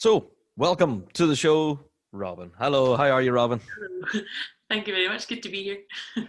So, welcome to the show, Robyn. Hello, how are you, Robyn? Thank you very much. Good to be here.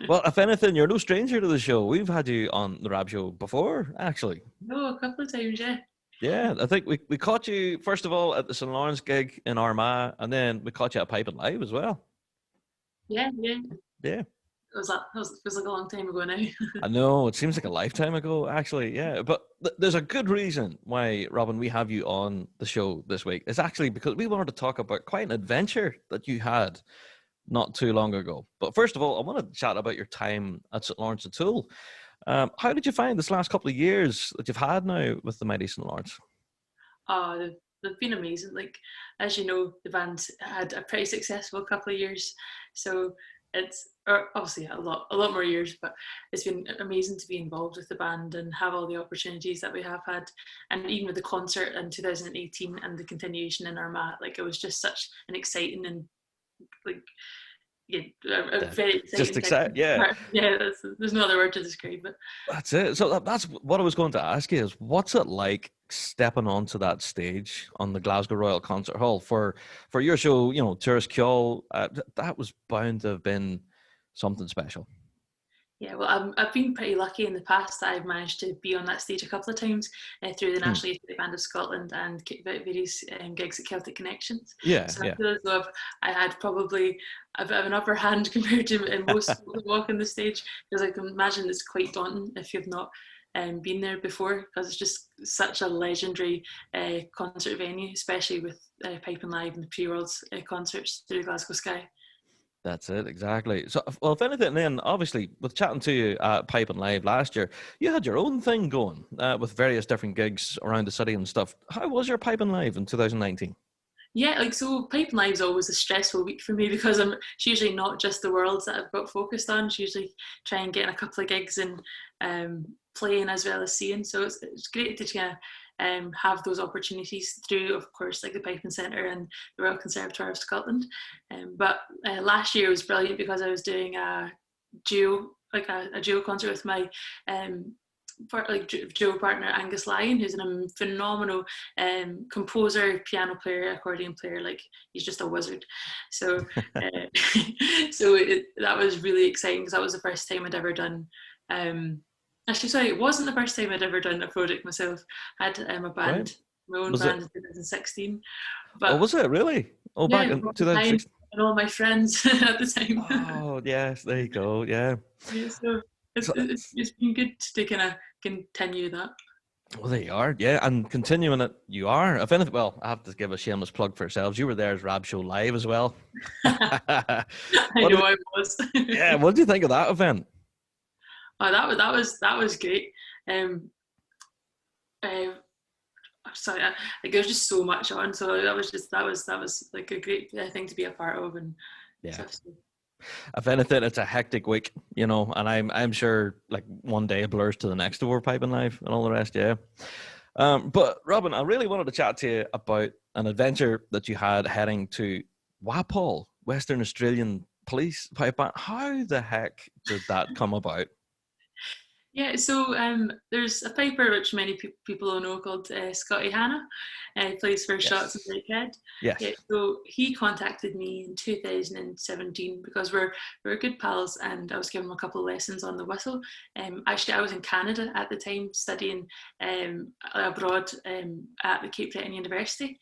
Well, if anything, you're no stranger to the show. We've had you on the Rab Show before, actually. No, a couple of times, yeah. Yeah, I think we caught you, first of all, at the St. Lawrence gig in Armagh, and then we caught you at Pipe and Live as well. Yeah. Yeah. It was like a long time ago now. I know, it seems like a lifetime ago, actually, yeah. But there's a good reason why, Robyn, we have you on the show this week. It's actually because we wanted to talk about quite an adventure that you had not too long ago. But first of all, I want to chat about your time at St. Lawrence O'Toole. How did you find this last couple of years that you've had now with the mighty St. Lawrence? They've been amazing. Like, as you know, the band had a pretty successful couple of years. So it's obviously a lot more years, but it's been amazing to be involved with the band and have all the opportunities that we have had. And even with the concert in 2018 and the continuation in Armagh, like it was just such an exciting and like yeah, a very Just exciting excited, time. yeah. Yeah, there's no other word to describe it. That's it. So that's what I was going to ask you is what's it like stepping onto that stage on the Glasgow Royal Concert Hall for your show, Tourist Kjol, that was bound to have been something special. Yeah, well, I've been pretty lucky in the past that I've managed to be on that stage a couple of times through the Hmm. National Youth Band of Scotland and various gigs at Celtic Connections. Yeah, So I yeah. feel as though I had probably a bit of an upper hand compared to most people who walk on the stage, because I can imagine it's quite daunting if you've not been there before, because it's just such a legendary concert venue, especially with Pipe and Live and the pre-Worlds concerts through Glasgow Sky. That's it, exactly. So, well, if anything, then obviously, with chatting to you at Pipe and Live last year, you had your own thing going with various different gigs around the city and stuff. How was your Pipe and Live in 2019? Yeah, like so Pipe and Live's always a stressful week for me because it's usually not just the worlds that I've got focused on. It's usually try and get in a couple of gigs and playing as well as seeing. So it's great to kind of have those opportunities through, of course, like the Piping Centre and the Royal Conservatoire of Scotland. But last year was brilliant because I was doing a duo, like a duo concert with my duo partner Angus Lyon, who's a phenomenal composer, piano player, accordion player. Like he's just a wizard. So, that was really exciting because that was the first time I'd ever done. Actually, sorry, it wasn't the first time I'd ever done a project myself. I had a Right? band, my own Was band it? in 2016. Oh, But was it really? Oh, back yeah, in at the time, 2016. and all my friends at the time. Oh, yes, there you go. Yeah. Yeah, so So, it's been good to kind of continue that. well, there you are. Yeah, and continuing it, you are. If anything, well, I have to give a shameless plug for yourselves. You were there as Rab Show Live as well. I what know did, I was. yeah, what did you think of that event? Oh, that was great. Um, uh, sorry, like there's just so much on, so that was like a great thing to be a part of and Yeah. stuff. So. If anything, it's a hectic week, and I'm sure like one day blurs to the next over piping live and all the rest. Yeah. But Robyn, I really wanted to chat to you about an adventure that you had heading to WAPOL, Western Australian Police Pipe Band. How the heck did that come about? Yeah, so there's a piper which many people will know called Scotty Hanna. He plays for Shots and Yes. Breakhead. Yeah, Yes. so he contacted me in 2017 because we're good pals, and I was giving him a couple of lessons on the whistle. Actually, I was in Canada at the time studying abroad at the Cape Breton University,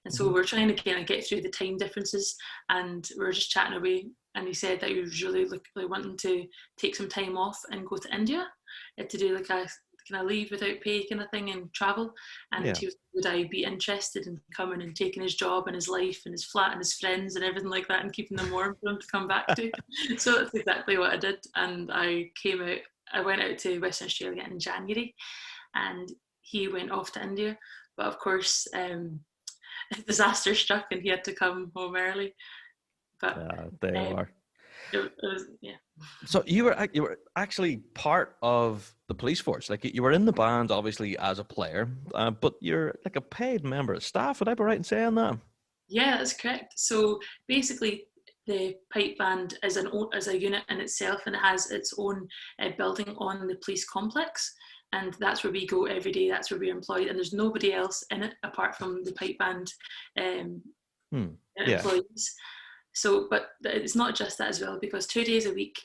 and so Mhm. we're trying to kind of get through the time differences, and we were just chatting away. And he said that he was really wanting to take some time off and go to India to do like a kind of leave without pay kind of thing and travel. And Yeah. he was, would I be interested in coming and taking his job and his life and his flat and his friends and everything like that and keeping them warm for him to come back to. So that's exactly what I did. And I went out to Western Australia in January, and he went off to India. But of course, disaster struck and he had to come home early. But There you um, are. it was, yeah. So you were actually part of the police force. Like you were in the band, obviously as a player, but you're like a paid member of staff. Would I be right in saying that? Yeah, that's correct. So basically, the pipe band is a unit in itself, and it has its own building on the police complex. and that's where we go every day. That's where we're employed, and there's nobody else in it apart from the pipe band employees. So, but it's not just that as well, because 2 days a week,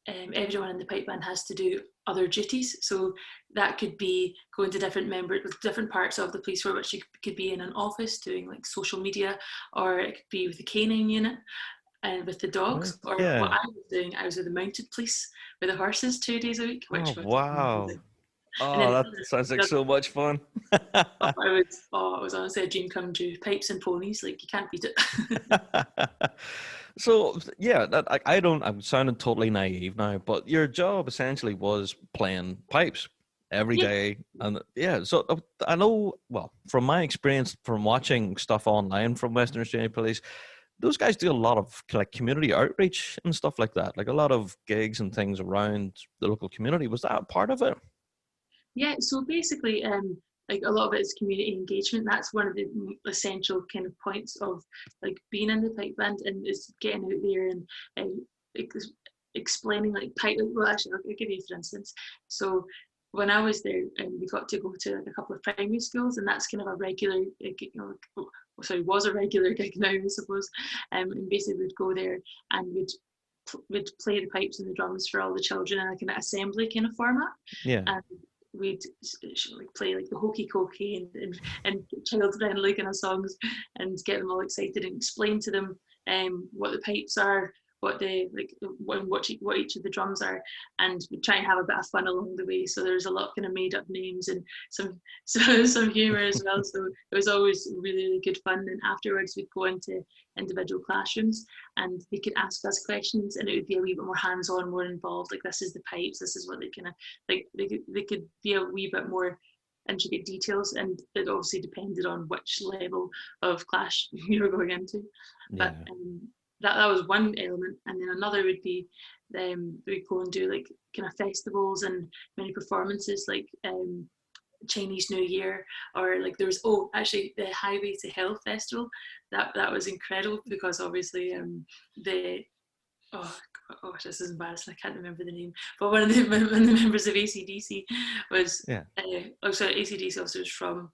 everyone in the pipe band has to do other duties. So that could be going to different parts of the police force, which you could be in an office doing like social media, or it could be with the canine unit and with the dogs, or what I was doing, I was with the mounted police with the horses 2 days a week, which was amazing. Oh, that sounds like so much fun. It was honestly a dream come true. Pipes and ponies, like you can't beat it. So yeah, I'm sounding totally naive now, but your job essentially was playing pipes every day, and so I know, well, from my experience from watching stuff online from Western Australian Police, those guys do a lot of like community outreach and stuff like that, like a lot of gigs and things around the local community. Was that part of it? Yeah, so basically, like a lot of it is community engagement. That's one of the essential kind of points of like being in the pipe band, and is getting out there and explaining like pipe. Well, actually, I'll give you for instance. So when I was there, we got to go to like a couple of primary schools, and that's kind of a regular, was a regular gig now, I suppose. And basically, we'd go there and we'd play the pipes and the drums for all the children in like an assembly kind of format. Yeah. And we'd like play like the hokey cokey and child friendly kind of songs, and get them all excited and explain to them what the pipes are, what each of the drums are, and we try and have a bit of fun along the way. So there's a lot kind of made up names and some humour as well. So it was always really, really good fun. And afterwards we'd go into individual classrooms and they could ask us questions, and it would be a wee bit more hands-on, more involved. Like, this is the pipes, this is what they kind of like. They could be a wee bit more intricate details, and it obviously depended on which level of class you were going into. But that was one element. And then another would be we'd go and do like kind of festivals and many performances, like Chinese New Year, or like there was actually the Highway to Hell festival. That was incredible, because obviously this is embarrassing, I can't remember the name, but one of the members of ACDC was ACDC also was from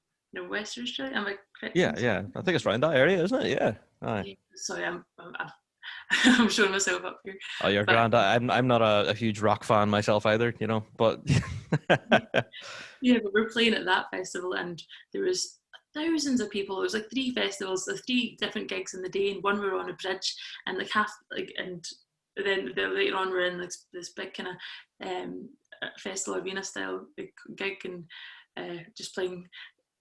Western Australia. Am I correct? Yeah, I think it's around that area, isn't it? Yeah. Aye. Sorry, I'm showing myself up here. Oh, you're grand. I'm not a huge rock fan myself either, but yeah, but we're playing at that festival, and there was thousands of people. There was like 3 festivals, 3 different gigs in the day, and one we were on a bridge, and and then later on we're in this big kind of festival arena style gig, and just playing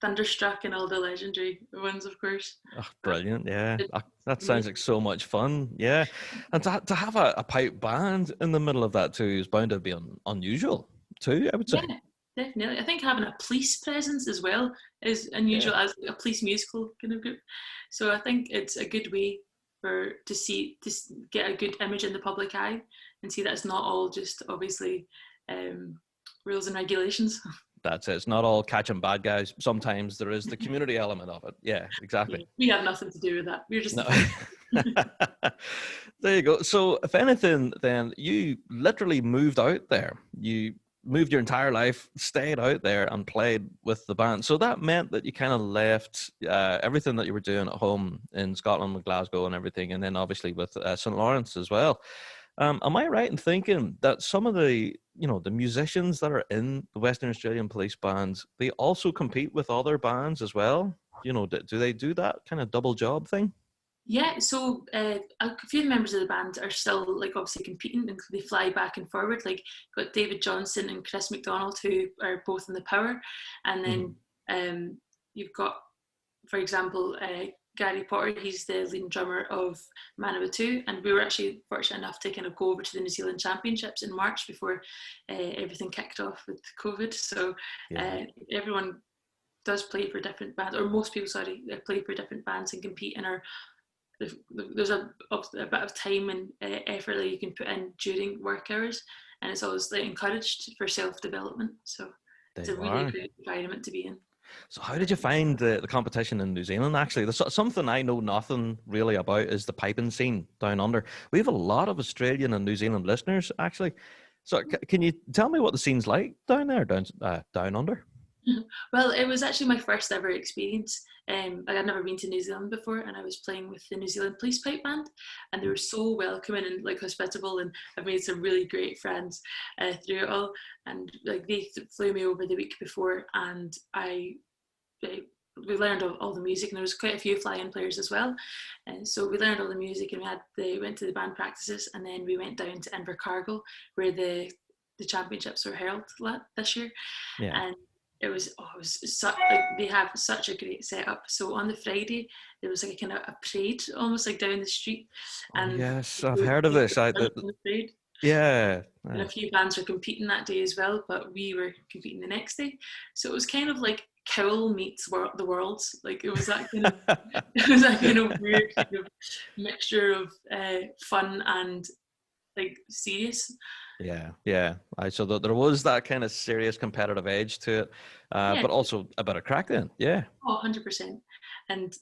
Thunderstruck and all the legendary ones, of course. Oh, brilliant. Yeah, that sounds like so much fun. Yeah, and to have a pipe band in the middle of that too is bound to be unusual too, I would say. Yeah, definitely. I think having a police presence as well is unusual, as a police musical kind of group. So I think it's a good way to get a good image in the public eye, and see that it's not all just obviously rules and regulations. That's it. It's not all catching bad guys. Sometimes there is the community element of it. Yeah, exactly. Yeah, we have nothing to do with that. We're just... There you go. So if anything, then you literally moved out there. You moved your entire life, stayed out there and played with the band. So that meant that you kind of left everything that you were doing at home in Scotland with Glasgow and everything, and then obviously with St. Lawrence as well. Am I right in thinking that some of the musicians that are in the Western Australian Police bands, they also compete with other bands as well? Do they do that kind of double job thing? Yeah, so a few members of the band are still like obviously competing, and they fly back and forward. Like got David Johnson and Chris McDonald, who are both in the Power, and then you've got, for example, Gary Potter. He's the leading drummer of Manawatu 2, and we were actually fortunate enough to kind of go over to the New Zealand Championships in March before everything kicked off with COVID. So everyone does play for different bands, or most people, play for different bands and compete, and there's a bit of time and effort that you can put in during work hours, and it's always encouraged for self-development. So it's a really great environment to be in. So how did you find the competition in New Zealand? Actually, there's something I know nothing really about is the piping scene down under. We have a lot of Australian and New Zealand listeners, actually. So can you tell me what the scene's like down there, down under? Well, it was actually my first ever experience. Like I'd never been to New Zealand before, and I was playing with the New Zealand Police Pipe Band, and they were so welcoming and like hospitable, and I've made some really great friends through it all. And like they flew me over the week before, and we learned all the music, and there was quite a few fly-in players as well. And so we learned all the music, and we went to the band practices, and then we went down to Invercargill where the championships were held this year. Yeah. And it was like they have such a great setup. So on the Friday there was like a kind of a parade almost like down the street, and yes, I've heard of this. Yeah, and a few bands were competing that day as well, but we were competing the next day. So it was kind of like Cowl meets the Worlds. Like it was that kind of it was that kind of weird kind of mixture of fun and like serious. Yeah. So there was that kind of serious competitive edge to it, but also a bit of crack then. Yeah. Oh, 100%. And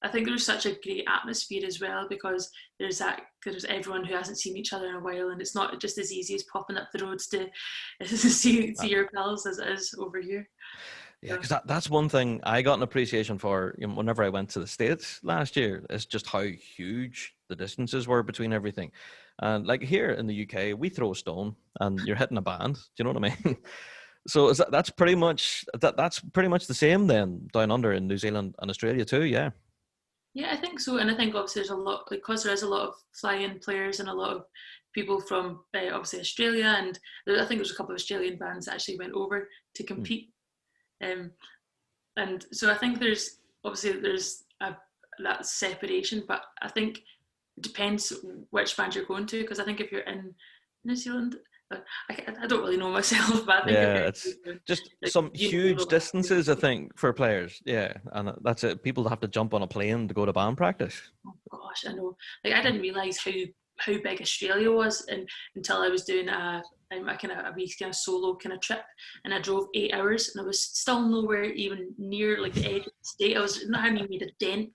I think there's such a great atmosphere as well, because there's everyone who hasn't seen each other in a while, and it's not just as easy as popping up the roads to see your pals as it is over here. Yeah, because that's one thing I got an appreciation for whenever I went to the States last year, is just how huge the distances were between everything. And like here in the UK, we throw a stone and you're hitting a band. Do you know what I mean? So that's pretty much the same then down under in New Zealand and Australia too. Yeah. Yeah, I think so. And I think obviously there's a lot, because there is a lot of fly-in players and a lot of people from obviously Australia, and I think there's a couple of Australian bands that actually went over to compete. And so I think there's that separation, but I think it depends which band you're going to, because I think if you're in New Zealand, I don't really know myself, but I think it's just some huge distances, I think, for players. Yeah, and that's it. People have to jump on a plane to go to band practice. Oh gosh, I know. Like I didn't realise how big Australia was, until I was doing a wee kind of solo kind of trip, and I drove 8 hours, and I was still nowhere even near like the edge of the state. I hadn't even made a dent.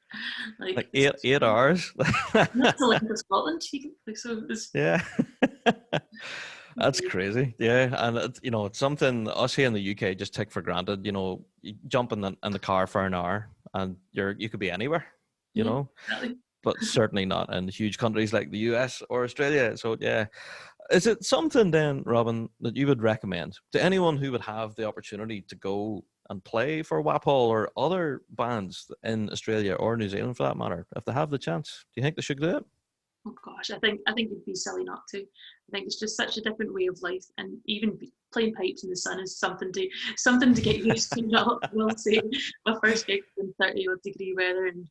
Like 8 hours. That's the length of Scotland. Yeah. That's crazy. Yeah, and it's something us here in the UK just take for granted. You jump in the car for an hour, and you could be anywhere. You know. Exactly. But certainly not in huge countries like the US or Australia. So yeah, is it something then, Robyn, that you would recommend to anyone who would have the opportunity to go and play for WAPOL or other bands in Australia or New Zealand for that matter, if they have the chance? Do you think they should do it? Oh gosh, I think it'd be silly not to. I think it's just such a different way of life, and even playing pipes in the sun is something to get used to. We'll say my first gig in 30-degree weather, and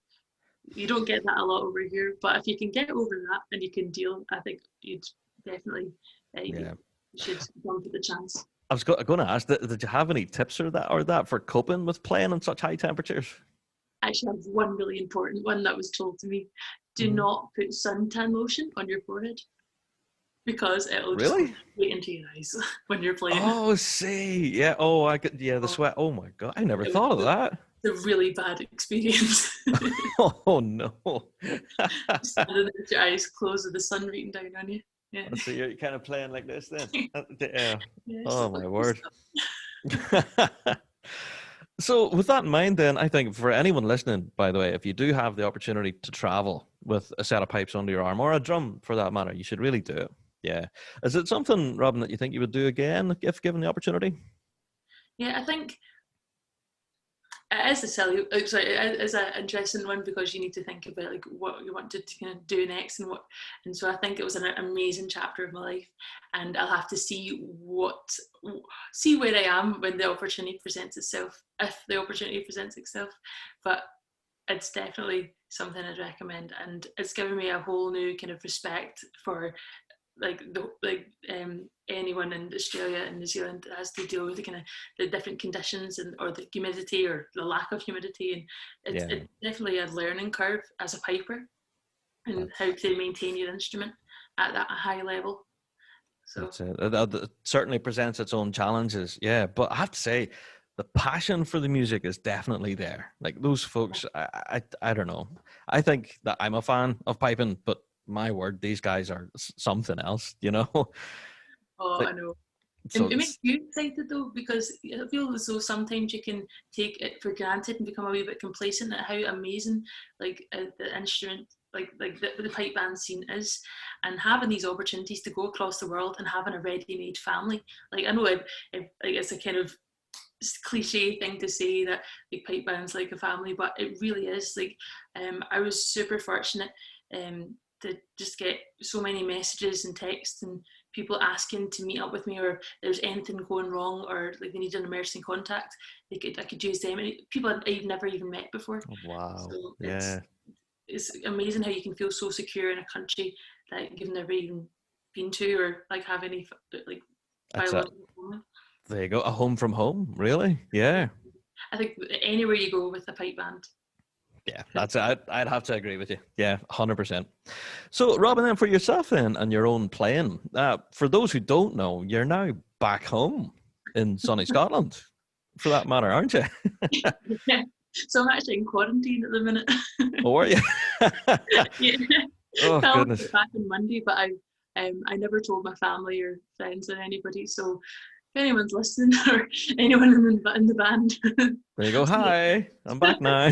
you don't get that a lot over here, but if you can get over that and you can deal, I think you'd definitely you should jump at the chance. I was going to ask, did you have any tips or that for coping with playing in such high temperatures? I actually have one really important one that was told to me. Do not put suntan lotion on your forehead, because it'll just go straight into your eyes when you're playing. Oh, see. Yeah. Oh, the sweat. Oh my God. I never thought of that. It's a really bad experience. Oh no. Standing there with your eyes closed with the sun beating down on you. Yeah. So you're kind of playing like this then? Yeah, oh my word. So with that in mind then, I think for anyone listening, by the way, if you do have the opportunity to travel with a set of pipes under your arm, or a drum for that matter, you should really do it. Yeah. Is it something, Robyn, that you think you would do again if given the opportunity? Yeah, I think it is an interesting one, because you need to think about like what you want to kind of do next, and so I think it was an amazing chapter of my life, and I'll have to see where I am when the opportunity presents itself, if the opportunity presents itself. But it's definitely something I'd recommend, and it's given me a whole new kind of respect for anyone in Australia and New Zealand that has to deal with the different conditions or the humidity or the lack of humidity, and it's definitely a learning curve as a piper, and how to maintain your instrument at that high level. So it certainly presents its own challenges. Yeah, but I have to say, the passion for the music is definitely there. Like those folks, I don't know. I think that I'm a fan of piping, but my word, these guys are something else, you know? Oh, I know. So It makes you excited though, because I feel as though sometimes you can take it for granted and become a wee bit complacent at how amazing like the instrument, like the pipe band scene is, and having these opportunities to go across the world and having a ready-made family. Like I know like it's a kind of cliche thing to say that like pipe band's like a family, but it really is. Like I was super fortunate to just get so many messages and texts and people asking to meet up with me, or if there's anything going wrong, or like they need an emergency contact, I could use them. And people I've never even met before. wow, So yeah, it's amazing how you can feel so secure in a country that you've never even been to, or like have any like that's it. biological family. There you go, a home from home, really, yeah. I think anywhere you go with a pipe band. Yeah, that's it. I'd have to agree with you. Yeah, 100%. So, Robyn, then for yourself then and your own playing, for those who don't know, you're now back home in sunny Scotland, for that matter, aren't you? Yeah. So I'm actually in quarantine at the minute. Or are you? Yeah. Oh, I'll goodness. get back on Monday, but I never told my family or friends or anybody. So if anyone's listening or anyone in the band, There you go. Hi, I'm back now.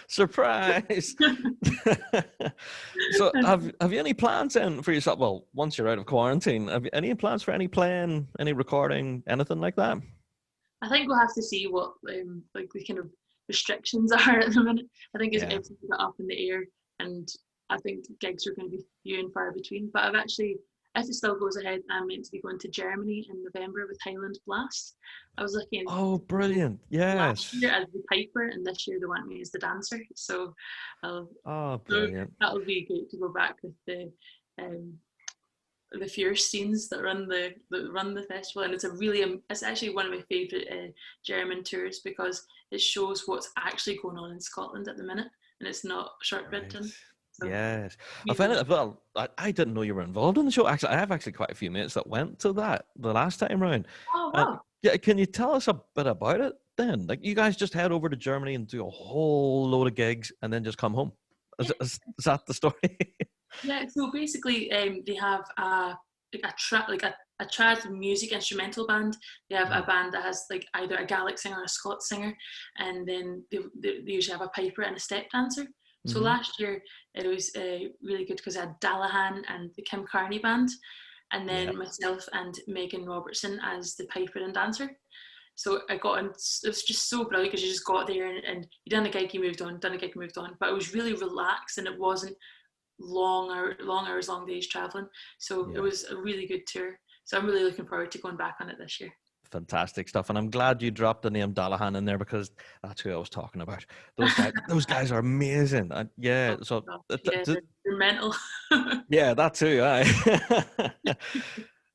Surprise. So have you any plans then for yourself? Well, once you're out of quarantine, have you any plans for any playing, any recording, anything like that? I think we'll have to see what like the kind of restrictions are at the minute. I think it's Yeah. everything's up in the air, and I think gigs are going to be few and far between. But I've actually, if it still goes ahead, I'm meant to be going to Germany in November with Highland Blast. I was looking Oh, brilliant. last Yes. year as the piper, and this year they want me as the dancer. So, I'll, Oh, so brilliant. that'll be great to go back with um, the fierce scenes that run the festival, and it's actually one of my favorite German tours because it shows what's actually going on in Scotland at the minute, and it's not short Right. written. So Yes. I really, found it, well, I didn't know you were involved in the show. Actually, I have actually quite a few mates that went to that the last time round. oh wow, Yeah, can you tell us a bit about it then? Like, you guys just head over to Germany and do a whole load of gigs and then just come home. Is that the story? yeah. So basically, they have a trad music instrumental band. They have a band that has like either a Gaelic singer or a Scots singer, and then they usually have a piper and a step dancer. So Mm-hmm. last year it was really good because I had Dallahan and the Kim Carney band, and Yeah. then myself and Megan Robertson as the piper and dancer. So I got in, it was just so brilliant because you just got there and you done a gig, you moved on, done a gig, you moved on. But it was really relaxed and it wasn't long hours, long days traveling. So Yeah. it was a really good tour. So I'm really looking forward to going back on it this year. Fantastic stuff. And I'm glad you dropped the name Dallahan in there because that's who I was talking about. Those guys are amazing. Yeah. Oh, So, yeah, they're mental. yeah, that too. Aye.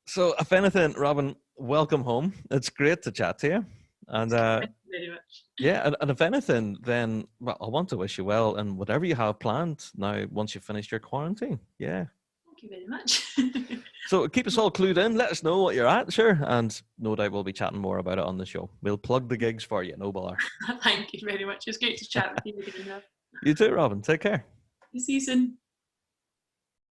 So, if anything, Robyn, welcome home. It's great to chat to you. And Thank you very much. yeah, and if anything, then well, I want to wish you well and whatever you have planned now once you've finished your quarantine. Yeah. Thank you very much. So keep us all clued in. Let us know what you're at, sure. And no doubt we'll be chatting more about it on the show. We'll plug the gigs for you, no bother. Thank you very much. It's great to chat with you again. You too, Robyn. Take care. See you soon.